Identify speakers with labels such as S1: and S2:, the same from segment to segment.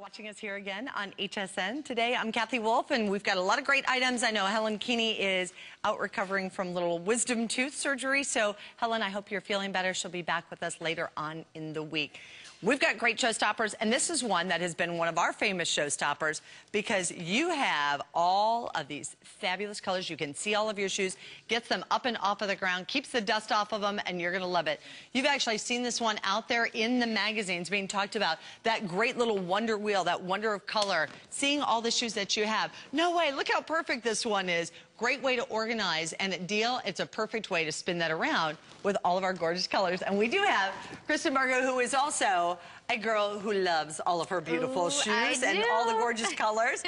S1: watching us here again on HSN. Today, I'm Kathy Wolf, and we've got a lot of great items. I know Helen Keeney is out recovering from little wisdom tooth surgery. So, Helen, I hope you're feeling better. She'll be back with us later on in the week. We've got great showstoppers, and this is one that has been one of our famous showstoppers because you have all of these fabulous colors. You can see all of your shoes, gets them up and off of the ground, keeps the dust off of them, and you're going to love it. You've actually seen this one out there in the magazines being talked about, that great little wonder wheel, that wonder of color, seeing all the shoes that you have. No way, look how perfect this one is. Great way to organize, and at Deal, it's a perfect way to spin that around with all of our gorgeous colors. And we do have Kristen Margot, who is also a girl who loves all of her beautiful shoes and all the gorgeous colors.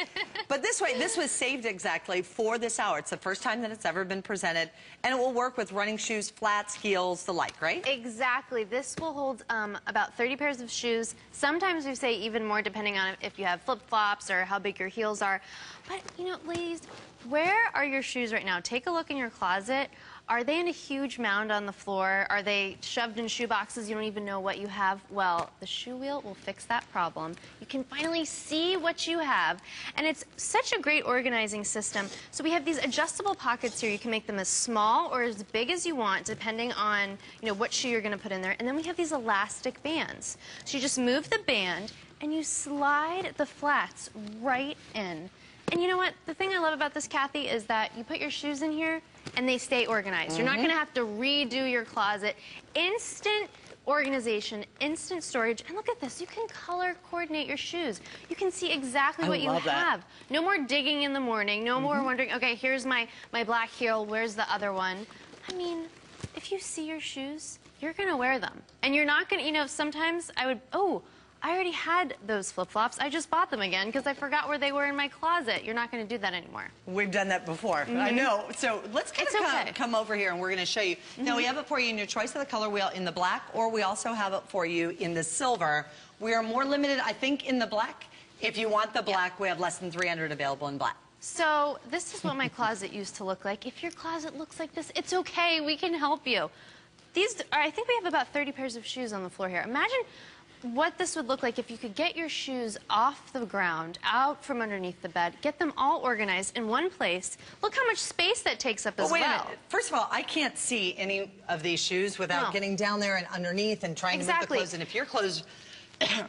S1: But this way, this was saved exactly for this hour. It's the first time that it's ever been presented, and it will work with running shoes, flats, heels, the like, right?
S2: Exactly. This will hold about 30 pairs of shoes. Sometimes we say even more depending on if you have flip-flops or how big your heels are. But, you know, ladies, where are your shoes right now? Take a look in your closet. Are they in a huge mound on the floor? Are they shoved in shoe boxes? You don't even know what you have? Well, the shoe wheel will fix that problem. You can finally see what you have. And it's such a great organizing system. So we have these adjustable pockets here. You can make them as small or as big as you want, depending on, you know, what shoe you're going to put in there. And then we have these elastic bands. So you just move the band and you slide the flats right in. And you know what? The thing I love about this, Kathy, is that you put your shoes in here and they stay organized. You're not going to have to redo your closet. Instant organization, instant storage. And look at this. You can color coordinate your shoes. You can see exactly what you have. No more digging in the morning. No more wondering, okay, here's my black heel. Where's the other one? I mean, if you see your shoes, you're going to wear them. And you're not going to, you know, sometimes I would, I already had those flip-flops. I just bought them again because I forgot where they were in my closet. You're not going to do that anymore.
S1: We've done that before. I know. So let's kind of come over here and we're going to show you. Now, we have it for you in your choice of the color wheel in the black, or we also have it for you in the silver. We are more limited, I think, in the black. If you want the black, we have less than 300 available in black.
S2: So this is what my closet used to look like. If your closet looks like this, it's okay. We can help you. These are, I think we have about 30 pairs of shoes on the floor here. Imagine what this would look like if you could get your shoes off the ground, out from underneath the bed, get them all organized in one place. Look how much space that takes up as well. Wait a minute.
S1: First of all, I can't see any of these shoes without getting down there and underneath and trying to move the clothes. And if your clothes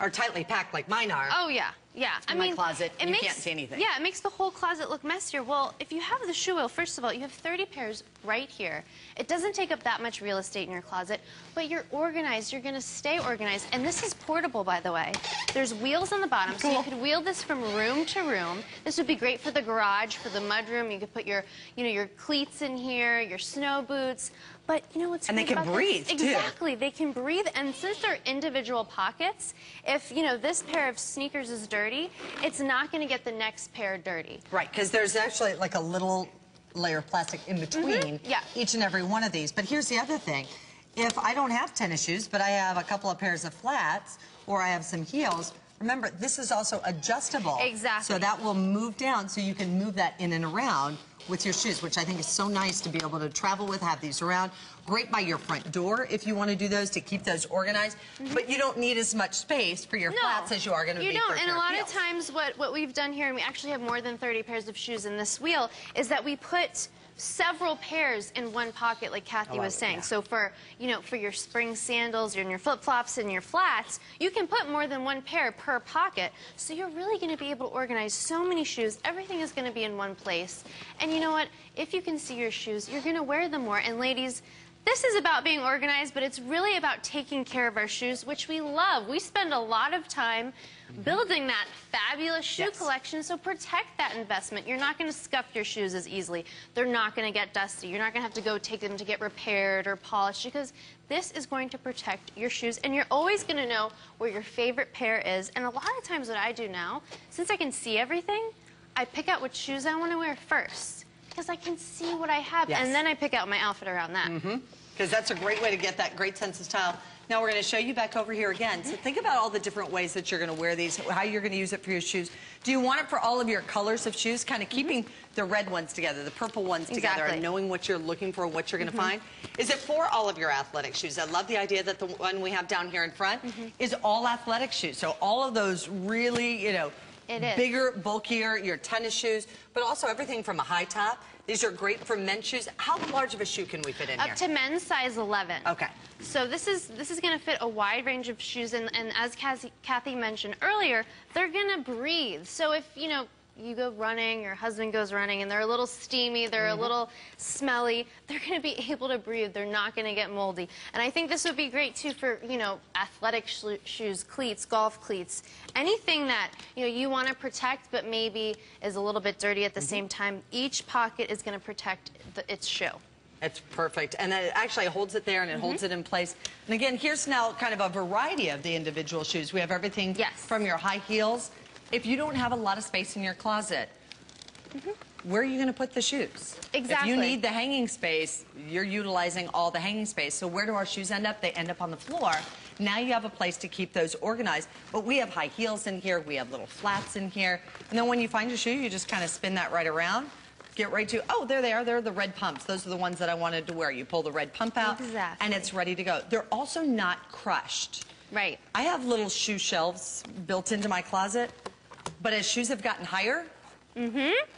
S1: are tightly packed like mine are.
S2: Oh, yeah. Yeah.
S1: In my closet, you can't see anything.
S2: Yeah, it makes the whole closet look messier. Well, if you have the shoe wheel, first of all, you have 30 pairs right here. It doesn't take up that much real estate in your closet, but you're organized. You're going to stay organized. And this is portable, by the way. There's wheels on the bottom, so you could wheel this from room to room. This would be great for the garage, for the mudroom. You could put your, you know, your cleats in here, your snow boots. But you know what's
S1: great about this? And they can breathe, too.
S2: Exactly. They can breathe. And since they're individual pockets, if, you know, this pair of sneakers is dirty, it's not going to get the next pair dirty.
S1: Right, because there's actually like a little layer of plastic in between each and every one of these. But here's the other thing. If I don't have tennis shoes, but I have a couple of pairs of flats, or I have some heels, remember, this is also adjustable.
S2: Exactly.
S1: So that will move down, so you can move that in and around with your shoes, which I think is so nice to be able to travel with, have these around. Great by your front door if you want to do those, to keep those organized. But you don't need as much space for your flats as you are going to be for a pair of heels.
S2: And a lot of times what we've done here, and we actually have more than 30 pairs of shoes in this wheel, is that we put several pairs in one pocket, like Kathy was saying. So for, you know, for your spring sandals and your flip-flops and your flats, you can put more than one pair per pocket. So you're really going to be able to organize so many shoes. Everything is going to be in one place. And you know what? If you can see your shoes, you're going to wear them more. And ladies, this is about being organized, but it's really about taking care of our shoes, which we love. We spend a lot of time building that fabulous shoe collection, so protect that investment. You're not going to scuff your shoes as easily. They're not going to get dusty. You're not going to have to go take them to get repaired or polished, because this is going to protect your shoes, and you're always going to know where your favorite pair is. And a lot of times what I do now, since I can see everything, I pick out which shoes I want to wear first, because I can see what I have, and then I pick out my outfit around that.
S1: Because that's a great way to get that great sense of style. Now we're going to show you back over here again. So think about all the different ways that you're going to wear these, how you're going to use it for your shoes. Do you want it for all of your colors of shoes? Kind of keeping the red ones together, the purple ones together, and knowing what you're looking for and what you're going to find. Is it for all of your athletic shoes? I love the idea that the one we have down here in front is all athletic shoes. So all of those really, you know, bigger, bulkier, your tennis shoes, but also everything from a high top. These are great for men's shoes. How large of a shoe can we fit in here?
S2: Up to men's size 11.
S1: Okay.
S2: So this is going to fit a wide range of shoes, and as Kathy mentioned earlier, they're going to breathe. So if, you know, you go running, your husband goes running, and they're a little steamy, they're a little smelly, they're going to be able to breathe. They're not going to get moldy. And I think this would be great, too, for, you know, athletic shoes, cleats, golf cleats, anything that, you know, you want to protect but maybe is a little bit dirty at the same time. Each pocket is going to protect its shoe.
S1: It's perfect. And it actually holds it there and it holds it in place. And again, here's now kind of a variety of the individual shoes. We have everything from your high heels. If you don't have a lot of space in your closet, where are you going to put the shoes?
S2: Exactly.
S1: If you need the hanging space, you're utilizing all the hanging space. So where do our shoes end up? They end up on the floor. Now you have a place to keep those organized. But we have high heels in here. We have little flats in here. And then when you find your shoe, you just kind of spin that right around. Get right to, oh, there they are. They're the red pumps. Those are the ones that I wanted to wear. You pull the red pump out, and it's ready to go. They're also not crushed.
S2: Right.
S1: I have little shoe shelves built into my closet, but as shoes have gotten higher,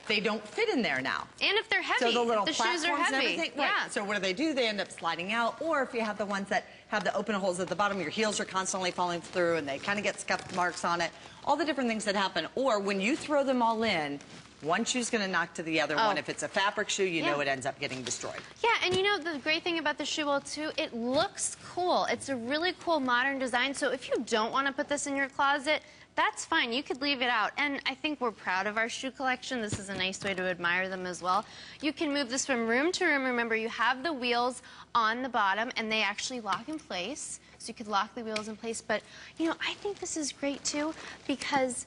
S1: they don't fit in there now.
S2: And if they're heavy,
S1: so the little
S2: shoes are heavy.
S1: And everything, right. So what do? They end up sliding out. Or if you have the ones that have the open holes at the bottom, your heels are constantly falling through, and they kind of get scuff marks on it. All the different things that happen. Or when you throw them all in, one shoe's going to knock to the other one. If it's a fabric shoe, you know it ends up getting destroyed.
S2: Yeah, and you know, the great thing about the shoe wheel, too, it looks cool. It's a really cool modern design. So if you don't want to put this in your closet, that's fine. You could leave it out. And I think we're proud of our shoe collection. This is a nice way to admire them as well. You can move this from room to room. Remember, you have the wheels on the bottom, and they actually lock in place. So you could lock the wheels in place. But, you know, I think this is great, too, because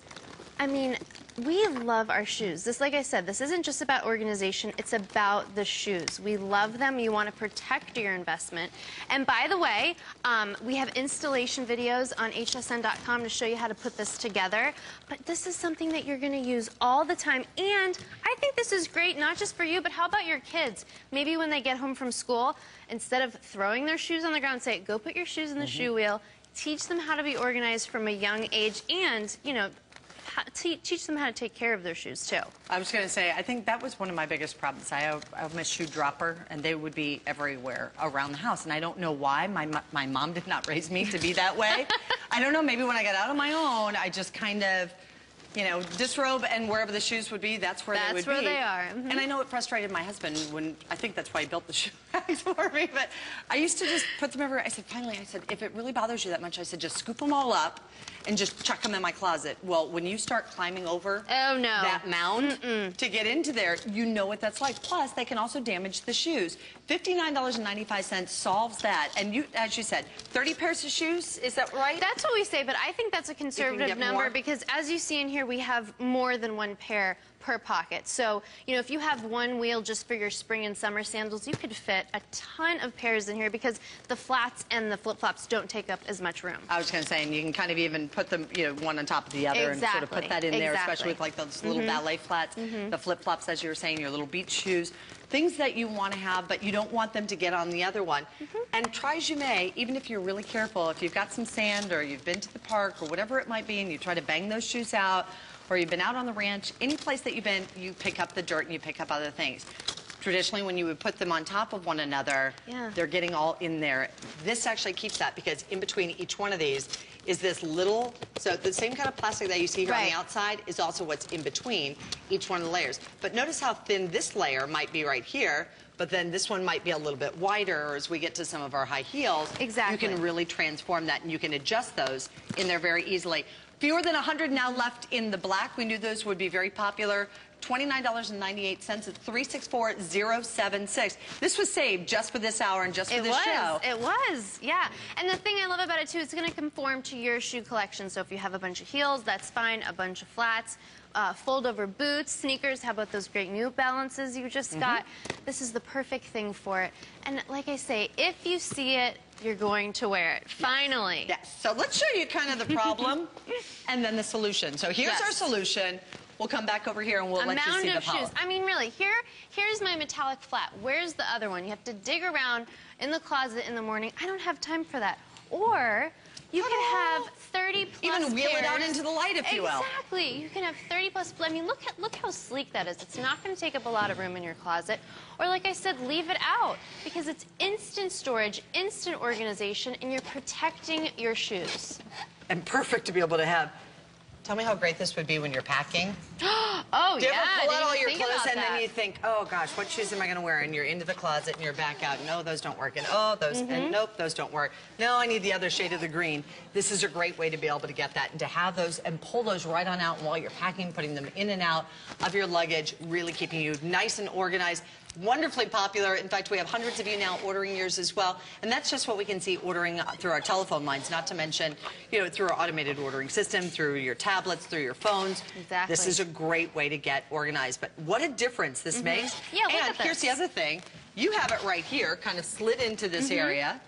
S2: I mean, we love our shoes. This, like I said, this isn't just about organization, it's about the shoes. We love them. You want to protect your investment. And by the way, we have installation videos on hsn.com to show you how to put this together. But this is something that you're going to use all the time. And I think this is great, not just for you, but how about your kids? Maybe when they get home from school, instead of throwing their shoes on the ground, say, go put your shoes in the shoe wheel. Teach them how to be organized from a young age and, you know, teach them how to take care of their shoes, too.
S1: I was going to say, I think that was one of my biggest problems. I have a shoe dropper, and they would be everywhere around the house. And I don't know why. My mom did not raise me to be that way. I don't know. Maybe when I got out on my own, I just kind of, you know, disrobe, and wherever the shoes would be, that's where they would be.
S2: That's where they are.
S1: And I know it frustrated my husband when, I think that's why he built the shoe bags for me, but I used to just put them everywhere. I said, finally, I said, if it really bothers you that much, I said, just scoop them all up and just chuck them in my closet. Well, when you start climbing over that mound to get into there, you know what that's like. Plus, they can also damage the shoes. $59.95 solves that. And you, as you said, 30 pairs of shoes, is that right?
S2: That's what we say, but I think that's a conservative number because as you see in here, we have more than one pair per pocket. So, you know, if you have one wheel just for your spring and summer sandals, you could fit a ton of pairs in here because the flats and the flip-flops don't take up as much room.
S1: I was going to say, and you can kind of even put them, you know, one on top of the other and sort of put that in there, especially with like those little ballet flats, the flip-flops, as you were saying, your little beach shoes, things that you want to have, but you don't want them to get on the other one. And try as you may, even if you're really careful, if you've got some sand or you've been to the park or whatever it might be and you try to bang those shoes out, or you've been out on the ranch, any place that you've been, you pick up the dirt and you pick up other things. Traditionally, when you would put them on top of one another, they're getting all in there. This actually keeps that because in between each one of these is this little, so the same kind of plastic that you see here on the outside is also what's in between each one of the layers. But notice how thin this layer might be right here, but then this one might be a little bit wider, or as we get to some of our high heels, you can really transform that and you can adjust those in there very easily. Fewer than 100 now left in the black. We knew those would be very popular. $29.98 at 364-076. This was saved just for this hour and just for this show.
S2: It was, yeah. And the thing I love about it, too, it's going to conform to your shoe collection. So if you have a bunch of heels, that's fine. A bunch of flats, fold-over boots, sneakers. How about those great New Balances you just got? This is the perfect thing for it. And like I say, if you see it you're going to wear it. Finally.
S1: Yes. So let's show you kind of the problem and then the solution. So here's our solution. We'll come back over here and we'll let you see the power.
S2: Shoes. I mean, really, here's my metallic flat. Where's the other one? You have to dig around in the closet in the morning. I don't have time for that. Or you can have 30 plus
S1: even wheel
S2: pairs.
S1: It out into the light, if you will.
S2: Exactly. You can have 30 plus. I mean, look how sleek that is. It's not going to take up a lot of room in your closet. Or, like I said, leave it out because it's instant storage, instant organization, and you're protecting your shoes.
S1: And perfect to be able to have. Tell me how great this would be when you're packing.
S2: Oh,
S1: Do you
S2: yeah.
S1: ever pull out all your clothes and
S2: that.
S1: then you think, oh gosh, what shoes am I going to wear? And you're into the closet and you're back out. No, those don't work. And oh, those, and nope, those don't work. No, I need the other shade of the green. This is a great way to be able to get that and to have those and pull those right on out while you're packing, putting them in and out of your luggage, really keeping you nice and organized. Wonderfully popular. In fact, we have hundreds of you now ordering yours as well. And that's just what we can see ordering through our telephone lines, not to mention, you know, through our automated ordering system, through your tablets, through your phones.
S2: Exactly.
S1: This is a great way to get organized. But what a difference this makes.
S2: Yeah, look
S1: and
S2: at this.
S1: Here's the other thing. You have it right here, kind of slid into this area.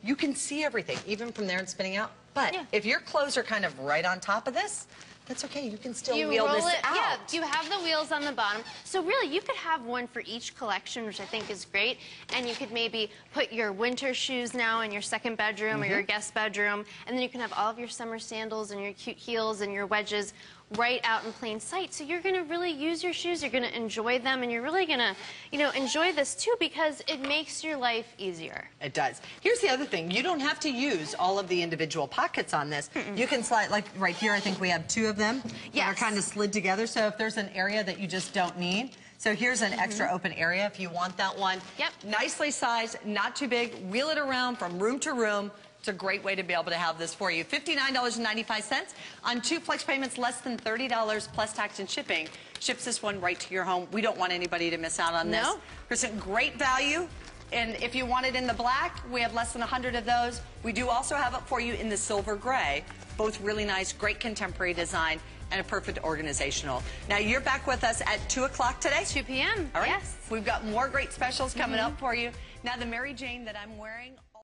S1: You can see everything, even from there and spinning out. But if your clothes are kind of right on top of this, that's okay. You can still wheel this out.
S2: Yeah, you have the wheels on the bottom. So really, you could have one for each collection, which I think is great. And you could maybe put your winter shoes now in your second bedroom or your guest bedroom. And then you can have all of your summer sandals and your cute heels and your wedges right out in plain sight. So you're going to really use your shoes. You're going to enjoy them. And you're really going to, you know, enjoy this too because it makes your life easier.
S1: It does. Here's the other thing. You don't have to use all of the individual pockets on this. You can slide, like right here, I think we have two of them that are kind of slid together. So if there's an area that you just don't need, so here's an extra open area if you want that one.
S2: Yep.
S1: Nicely sized, not too big. Wheel it around from room to room. It's a great way to be able to have this for you. $59.95 on 2 flex payments, less than $30 plus tax and shipping. Ships this one right to your home. We don't want anybody to miss out on this. There's a great value. And if you want it in the black, we have less than 100 of those. We do also have it for you in the silver gray. Both really nice, great contemporary design, and a perfect organizational. Now, you're back with us at 2 o'clock today?
S2: 2 p.m.
S1: All right.
S2: Yes.
S1: We've got more great specials coming up for you. Now, the Mary Jane that I'm wearing...